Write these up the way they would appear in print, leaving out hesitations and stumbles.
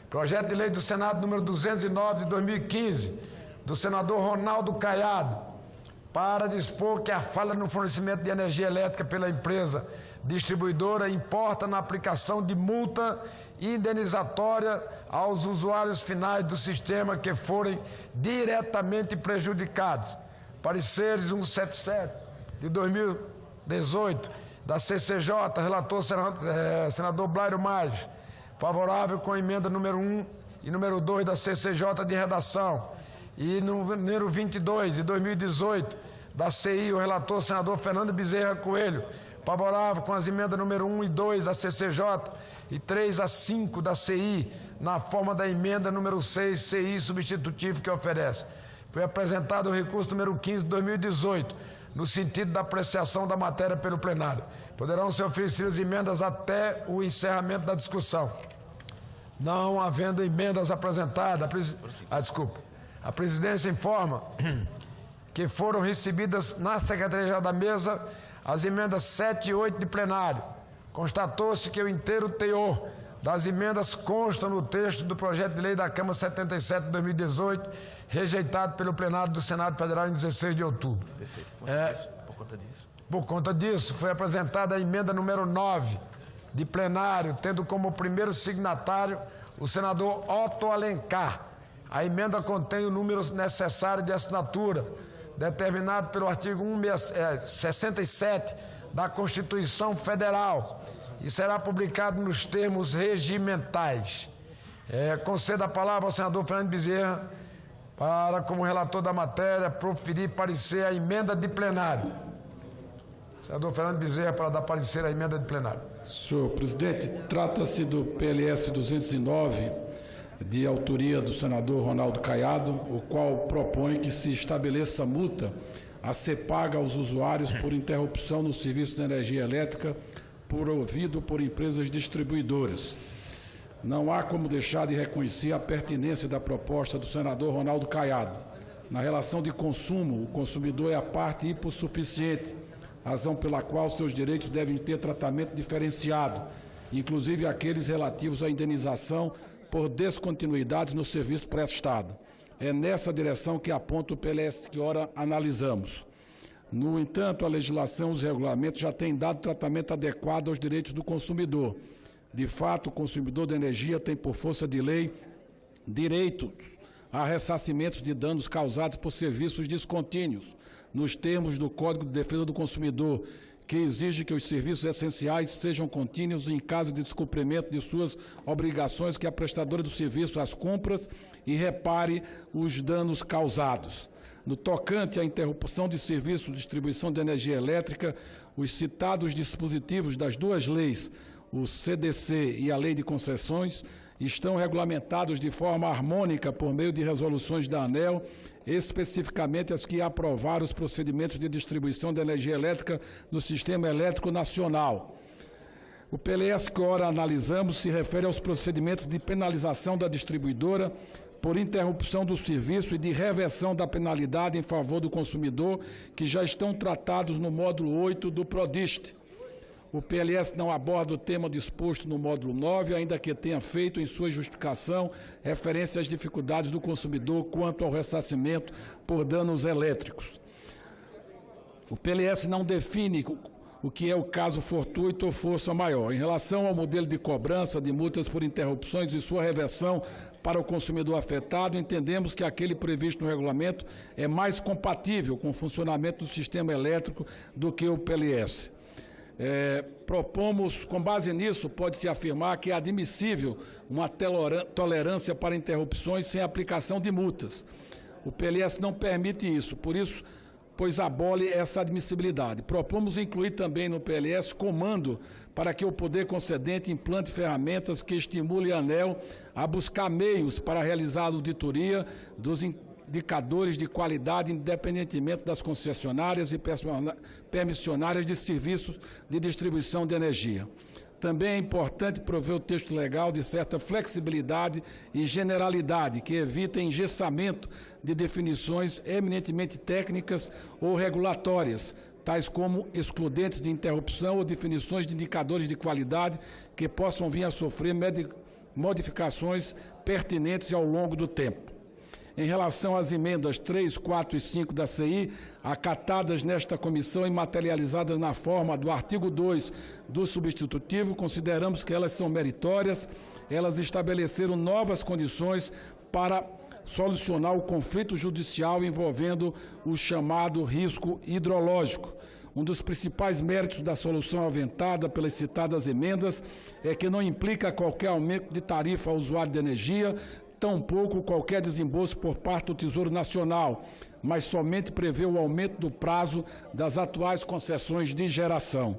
Projeto de lei do Senado número 209 de 2015, do senador Ronaldo Caiado, para dispor que a falha no fornecimento de energia elétrica pela empresa distribuidora importa na aplicação de multa indenizatória aos usuários finais do sistema que forem diretamente prejudicados. Pareceres 177 de 2018 da CCJ, relator senador Blairo Maggi, favorável com a emenda número 1 e número 2 da CCJ de redação, e número 22 de 2018 da CI, o relator senador Fernando Bezerra Coelho, favorável com as emendas número 1 e 2 da CCJ e 3 a 5 da CI, na forma da emenda número 6 CI substitutivo que oferece. Foi apresentado o recurso número 15 de 2018, no sentido da apreciação da matéria pelo plenário. Poderão ser oferecidas emendas até o encerramento da discussão. Não havendo emendas apresentadas, a presidência informa que foram recebidas na Secretaria da Mesa as emendas 7 e 8 de plenário. Constatou-se que o inteiro teor das emendas consta no texto do projeto de lei da Câmara 77 de 2018, rejeitado pelo plenário do Senado Federal em 16 de outubro. Perfeito. Por conta disso, foi apresentada a emenda número 9 de plenário, tendo como primeiro signatário o senador Otto Alencar. A emenda contém o número necessário de assinatura, determinado pelo artigo 167 da Constituição Federal, e será publicado nos termos regimentais. Concedo a palavra ao senador Fernando Bezerra para, como relator da matéria, proferir parecer a emenda de plenário. Senador Fernando Bezerra, para dar parecer a emenda de plenário. Senhor presidente, trata-se do PLS 209, de autoria do senador Ronaldo Caiado, o qual propõe que se estabeleça multa a ser paga aos usuários por interrupção no serviço de energia elétrica provido por empresas distribuidoras. Não há como deixar de reconhecer a pertinência da proposta do senador Ronaldo Caiado. Na relação de consumo, o consumidor é a parte hipossuficiente, razão pela qual seus direitos devem ter tratamento diferenciado, inclusive aqueles relativos à indenização por descontinuidades no serviço prestado. É nessa direção que aponta o PLS que ora analisamos. No entanto, a legislação e os regulamentos já têm dado tratamento adequado aos direitos do consumidor. De fato, o consumidor de energia tem, por força de lei, direitos a ressarcimento de danos causados por serviços descontínuos, nos termos do Código de Defesa do Consumidor, que exige que os serviços essenciais sejam contínuos em caso de descumprimento de suas obrigações, que a prestadora do serviço as cumpra e repare os danos causados. No tocante à interrupção de serviço de distribuição de energia elétrica, os citados dispositivos das duas leis, o CDC e a Lei de Concessões, estão regulamentados de forma harmônica por meio de resoluções da ANEEL, especificamente as que aprovaram os procedimentos de distribuição de energia elétrica no Sistema Elétrico Nacional. O PLS que ora analisamos se refere aos procedimentos de penalização da distribuidora por interrupção do serviço e de reversão da penalidade em favor do consumidor, que já estão tratados no módulo 8 do PRODIST. O PLS não aborda o tema disposto no módulo 9, ainda que tenha feito em sua justificação referência às dificuldades do consumidor quanto ao ressarcimento por danos elétricos. O PLS não define o que é o caso fortuito ou força maior. Em relação ao modelo de cobrança de multas por interrupções e sua reversão para o consumidor afetado, entendemos que aquele previsto no regulamento é mais compatível com o funcionamento do sistema elétrico do que o PLS. Propomos, com base nisso, pode-se afirmar que é admissível uma tolerância para interrupções sem aplicação de multas. O PLS não permite isso, pois abole essa admissibilidade. Propomos incluir também no PLS comando para que o poder concedente implante ferramentas que estimulem a ANEEL a buscar meios para realizar a auditoria dos indicadores de qualidade, independentemente das concessionárias e permissionárias de serviços de distribuição de energia. Também é importante prover o texto legal de certa flexibilidade e generalidade, que evita engessamento de definições eminentemente técnicas ou regulatórias, tais como excludentes de interrupção ou definições de indicadores de qualidade que possam vir a sofrer modificações pertinentes ao longo do tempo. Em relação às emendas 3, 4 e 5 da CI, acatadas nesta comissão e materializadas na forma do artigo 2 do substitutivo, consideramos que elas são meritórias. Elas estabeleceram novas condições para solucionar o conflito judicial envolvendo o chamado risco hidrológico. Um dos principais méritos da solução aventada pelas citadas emendas é que não implica qualquer aumento de tarifa ao usuário de energia, tampouco qualquer desembolso por parte do Tesouro Nacional, mas somente prevê o aumento do prazo das atuais concessões de geração.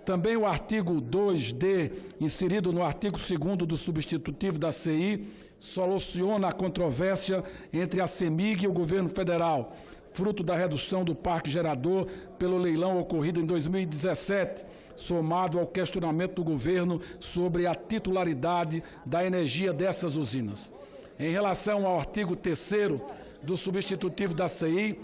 Também o artigo 2D, inserido no artigo 2º do substitutivo da CI, soluciona a controvérsia entre a CEMIG e o governo federal, fruto da redução do parque gerador pelo leilão ocorrido em 2017, somado ao questionamento do governo sobre a titularidade da energia dessas usinas. Em relação ao artigo 3º do substitutivo da CI,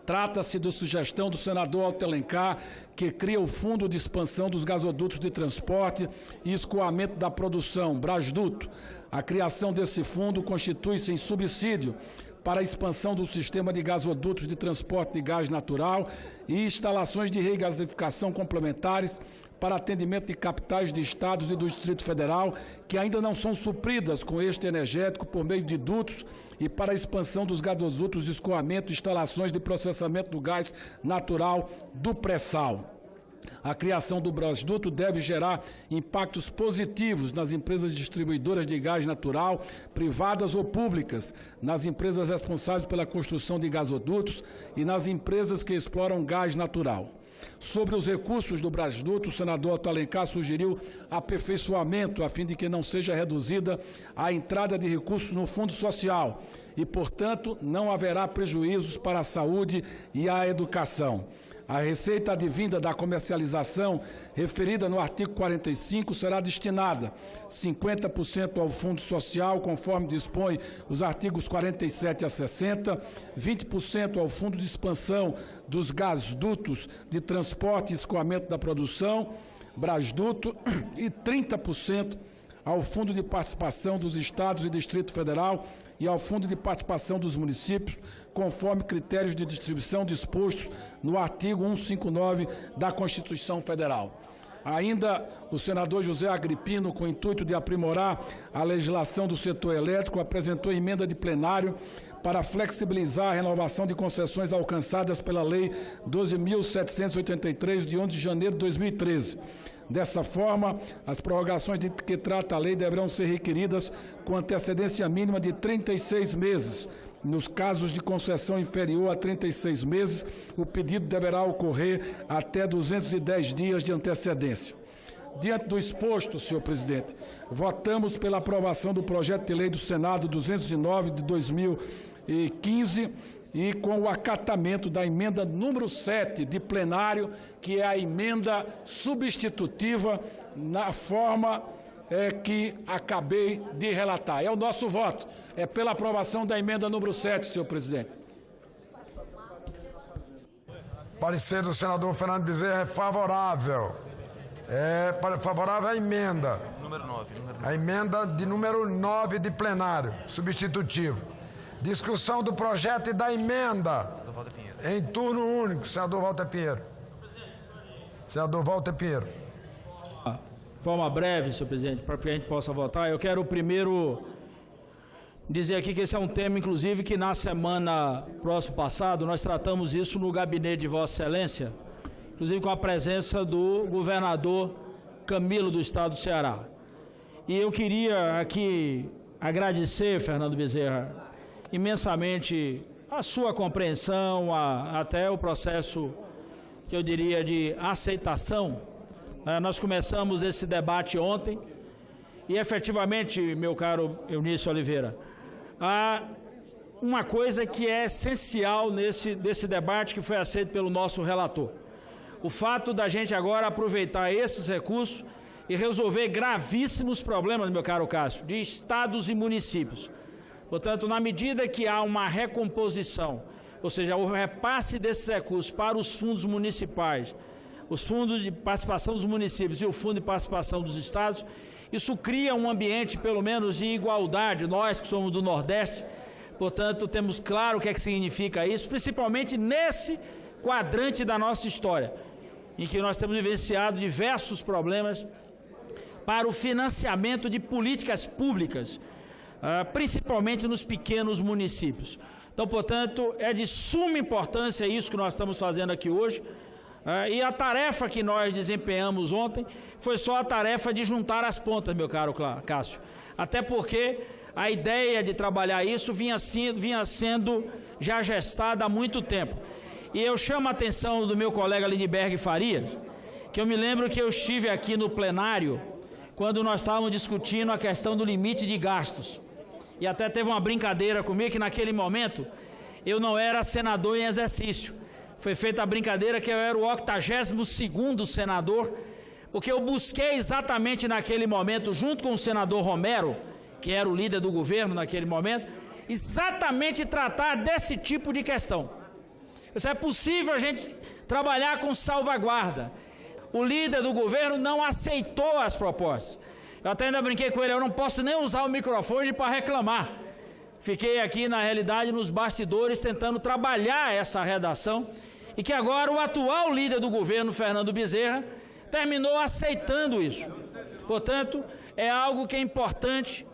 trata-se da sugestão do senador Walter Alencar, que cria o Fundo de Expansão dos Gasodutos de Transporte e Escoamento da Produção, Brasduto. A criação desse fundo constitui-se em subsídio para a expansão do sistema de gasodutos de transporte de gás natural e instalações de regasificação complementares para atendimento de capitais de estados e do Distrito Federal que ainda não são supridas com este energético por meio de dutos e para a expansão dos gasodutos de escoamento e instalações de processamento do gás natural do pré-sal. A criação do Brasduto deve gerar impactos positivos nas empresas distribuidoras de gás natural, privadas ou públicas, nas empresas responsáveis pela construção de gasodutos e nas empresas que exploram gás natural. Sobre os recursos do Brasduto, o senador Walter Alencar sugeriu aperfeiçoamento a fim de que não seja reduzida a entrada de recursos no Fundo Social e, portanto, não haverá prejuízos para a saúde e a educação. A receita advinda da comercialização, referida no artigo 45, será destinada 50% ao Fundo Social, conforme dispõe os artigos 47 a 60, 20% ao Fundo de Expansão dos Gasodutos de Transporte e Escoamento da Produção, Brasduto, e 30% ao Fundo de Participação dos Estados e Distrito Federal e ao Fundo de Participação dos Municípios, conforme critérios de distribuição dispostos no artigo 159 da Constituição Federal. Ainda o senador José Agripino, com o intuito de aprimorar a legislação do setor elétrico, apresentou emenda de plenário para flexibilizar a renovação de concessões alcançadas pela Lei 12.783, de 11 de janeiro de 2013. Dessa forma, as prorrogações de que trata a lei deverão ser requeridas com antecedência mínima de 36 meses. Nos casos de concessão inferior a 36 meses, o pedido deverá ocorrer até 210 dias de antecedência. Diante do exposto, senhor presidente, votamos pela aprovação do projeto de lei do Senado 209 de 2015 e com o acatamento da emenda número 7 de plenário, que é a emenda substitutiva na forma que acabei de relatar. É o nosso voto. É pela aprovação da emenda número 7, senhor presidente. Parecer do senador Fernando Bezerra é favorável. É favorável à emenda. Número 9. A emenda de número 9 de plenário, substitutivo. Discussão do projeto e da emenda. Em turno único, senador Walter Pinheiro. Senador Walter Pinheiro. De forma breve, senhor presidente, para que a gente possa votar, eu quero primeiro dizer aqui que esse é um tema, inclusive, que na semana próximo passado nós tratamos isso no gabinete de Vossa Excelência, inclusive com a presença do governador Camilo do Estado do Ceará. E eu queria aqui agradecer, Fernando Bezerra, imensamente a sua compreensão, até o processo, que eu diria, de aceitação. Nós começamos esse debate ontem e, efetivamente, meu caro Eunício Oliveira, há uma coisa que é essencial desse debate que foi aceito pelo nosso relator. O fato da gente agora aproveitar esses recursos e resolver gravíssimos problemas, meu caro Cássio, de estados e municípios. Portanto, na medida que há uma recomposição, ou seja, o repasse desses recursos para os fundos municipais, os fundos de participação dos municípios e o fundo de participação dos estados, isso cria um ambiente, pelo menos, de igualdade. Nós que somos do Nordeste, portanto, temos claro o que é que significa isso, principalmente nesse quadrante da nossa história, em que nós temos vivenciado diversos problemas para o financiamento de políticas públicas, principalmente nos pequenos municípios. Então, portanto, é de suma importância isso que nós estamos fazendo aqui hoje, e a tarefa que nós desempenhamos ontem foi só a tarefa de juntar as pontas, meu caro Cássio, até porque a ideia de trabalhar isso vinha sendo já gestada há muito tempo. E eu chamo a atenção do meu colega Lindbergh Farias, que eu me lembro que eu estive aqui no plenário quando nós estávamos discutindo a questão do limite de gastos. E até teve uma brincadeira comigo que naquele momento eu não era senador em exercício. Foi feita a brincadeira que eu era o 82º senador, porque eu busquei exatamente naquele momento, junto com o senador Romero, que era o líder do governo naquele momento, exatamente tratar desse tipo de questão. Isso é possível a gente trabalhar com salvaguarda. O líder do governo não aceitou as propostas. Eu até ainda brinquei com ele, eu não posso nem usar o microfone para reclamar. Fiquei aqui, na realidade, nos bastidores, tentando trabalhar essa redação, e que agora o atual líder do governo, Fernando Bezerra, terminou aceitando isso. Portanto, é algo que é importante.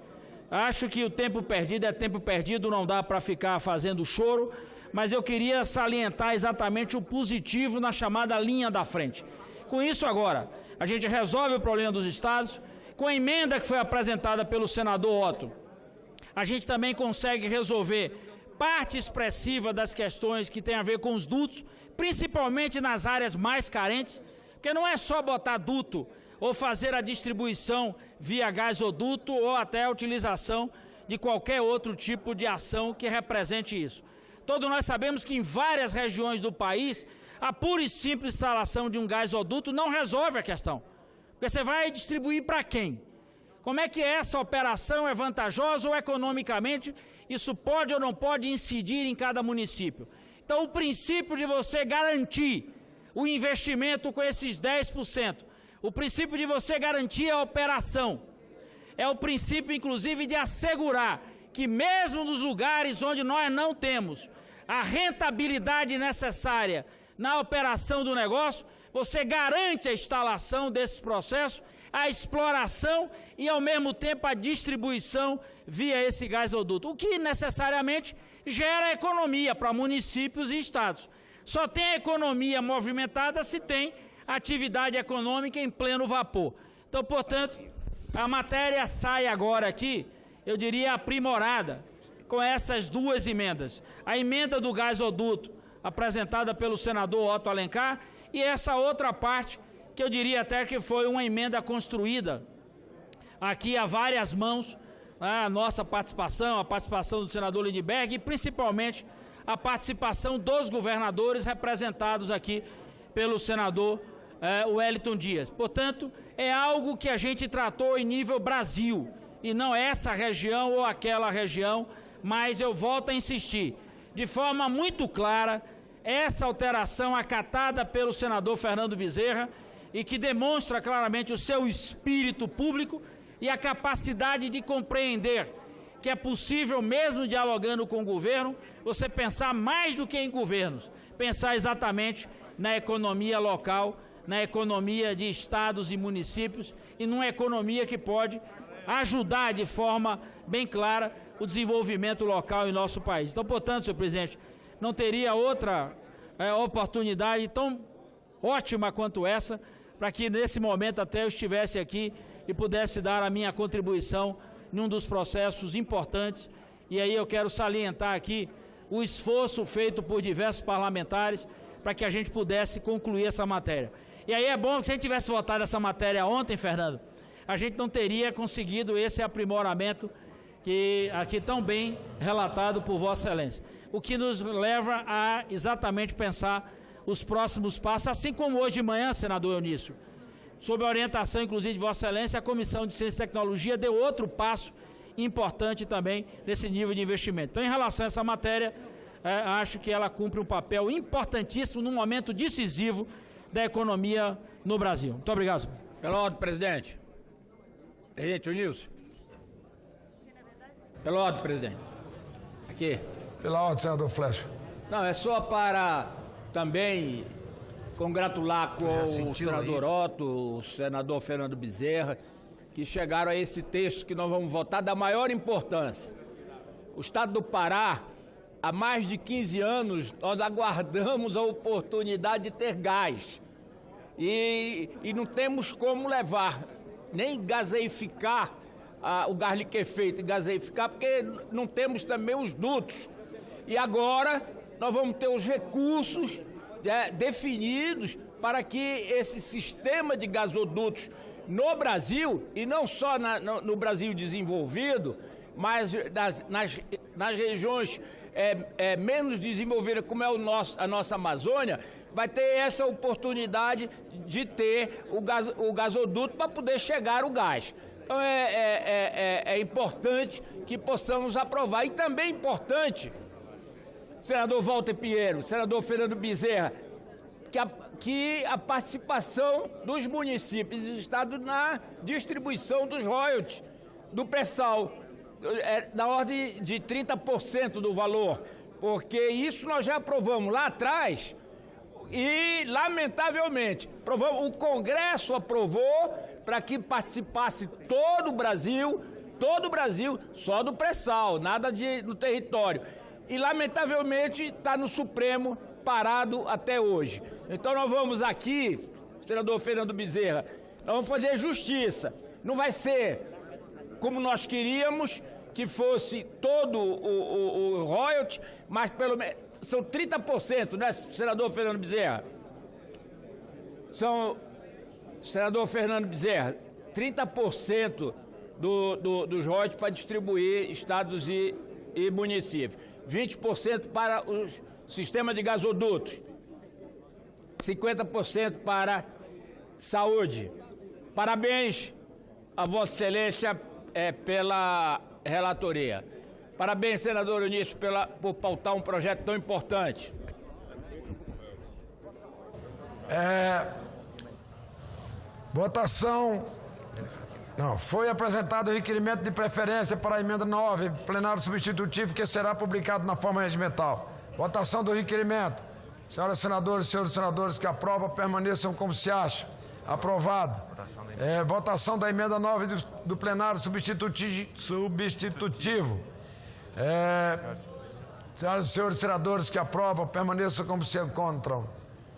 Acho que o tempo perdido é tempo perdido, não dá para ficar fazendo choro, mas eu queria salientar exatamente o positivo na chamada linha da frente. Com isso agora, a gente resolve o problema dos estados. Com a emenda que foi apresentada pelo senador Otto, a gente também consegue resolver parte expressiva das questões que tem a ver com os dutos, principalmente nas áreas mais carentes, porque não é só botar duto ou fazer a distribuição via gasoduto ou até a utilização de qualquer outro tipo de ação que represente isso. Todos nós sabemos que em várias regiões do país, a pura e simples instalação de um gasoduto não resolve a questão. Porque você vai distribuir para quem? Como é que essa operação é vantajosa ou economicamente isso pode ou não pode incidir em cada município? Então, o princípio de você garantir o investimento com esses 10%, o princípio de você garantir a operação, é o princípio, inclusive, de assegurar que mesmo nos lugares onde nós não temos a rentabilidade necessária na operação do negócio, você garante a instalação desses processos, a exploração e, ao mesmo tempo, a distribuição via esse gasoduto, o que necessariamente gera economia para municípios e estados. Só tem economia movimentada se tem atividade econômica em pleno vapor. Então, portanto, a matéria sai agora aqui, eu diria aprimorada, com essas duas emendas. A emenda do gasoduto, apresentada pelo senador Otto Alencar, e essa outra parte, que eu diria até que foi uma emenda construída aqui a várias mãos, a nossa participação, a participação do senador Lindbergh e principalmente a participação dos governadores representados aqui pelo senador Wellington Dias. Portanto, é algo que a gente tratou em nível Brasil, e não essa região ou aquela região, mas eu volto a insistir, de forma muito clara, essa alteração acatada pelo senador Fernando Bezerra e que demonstra claramente o seu espírito público e a capacidade de compreender que é possível, mesmo dialogando com o governo, você pensar mais do que em governos, pensar exatamente na economia local, na economia de estados e municípios e numa economia que pode ajudar de forma bem clara o desenvolvimento local em nosso país. Então, portanto, senhor presidente, não teria outra oportunidade tão ótima quanto essa para que nesse momento até eu estivesse aqui e pudesse dar a minha contribuição em um dos processos importantes. E aí eu quero salientar aqui o esforço feito por diversos parlamentares para que a gente pudesse concluir essa matéria. E aí é bom que se a gente tivesse votado essa matéria ontem, Fernando, a gente não teria conseguido esse aprimoramento que aqui tão bem relatado por Vossa Excelência. O que nos leva a exatamente pensar os próximos passos, assim como hoje de manhã, senador Eunício, sob a orientação, inclusive, de Vossa Excelência, a Comissão de Ciência e Tecnologia deu outro passo importante também nesse nível de investimento. Então, em relação a essa matéria, acho que ela cumpre um papel importantíssimo num momento decisivo da economia no Brasil. Muito obrigado. Pela ordem, presidente. Presidente Nilson. Pela ordem, presidente. Aqui. Pela ordem, senador Flecha. Não, é só para também congratular com o senador Otto, o senador Fernando Bezerra, que chegaram a esse texto que nós vamos votar da maior importância. O Estado do Pará, há mais de 15 anos, nós aguardamos a oportunidade de ter gás. E não temos como levar, nem gaseificar o gás liquefeito e gaseificar, porque não temos também os dutos. E agora nós vamos ter os recursos definidos para que esse sistema de gasodutos no Brasil, e não só no Brasil desenvolvido, mas nas regiões menos desenvolvidas, como é a nossa Amazônia, vai ter essa oportunidade de ter o gasoduto para poder chegar o gás. Então é importante que possamos aprovar. E também é importante, senador Walter Pinheiro, senador Fernando Bezerra, que a participação dos municípios e estados na distribuição dos royalties do pré-sal, na ordem de 30% do valor, porque isso nós já aprovamos lá atrás e, lamentavelmente, o Congresso aprovou para que participasse todo o Brasil, só do pré-sal, nada no território. E, lamentavelmente, está no Supremo parado até hoje. Então nós vamos aqui, senador Fernando Bezerra, nós vamos fazer justiça. Não vai ser como nós queríamos, que fosse todo o royalty, mas pelo menos são 30%, né, senador Fernando Bezerra? Senador Fernando Bezerra, 30% dos royalties para distribuir estados e municípios. 20% para o sistema de gasodutos. 50% para saúde. Parabéns a Vossa Excelência pela relatoria. Parabéns, senador Eunício, por pautar um projeto tão importante. Votação. Não, foi apresentado o requerimento de preferência para a emenda 9, plenário substitutivo, que será publicado na forma regimental. Votação do requerimento. Senhoras senadoras e senhores senadores que aprovam, permaneçam como se acha. Aprovado. Votação da emenda 9 do plenário substitutivo. Senhoras e senhores senadores que aprovam, permaneçam como se encontram.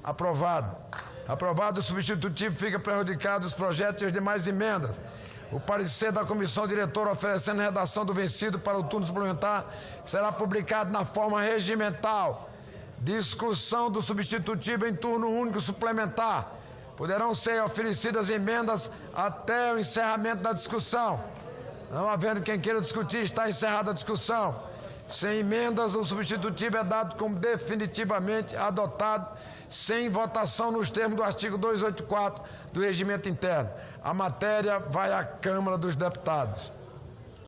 Aprovado. Aprovado o substitutivo, fica prejudicado os projetos e as demais emendas. O parecer da comissão diretora oferecendo redação do vencido para o turno suplementar será publicado na forma regimental. Discussão do substitutivo em turno único suplementar. Poderão ser oferecidas emendas até o encerramento da discussão. Não havendo quem queira discutir, está encerrada a discussão. Sem emendas, o substitutivo é dado como definitivamente adotado, sem votação nos termos do artigo 284 do Regimento Interno. A matéria vai à Câmara dos Deputados.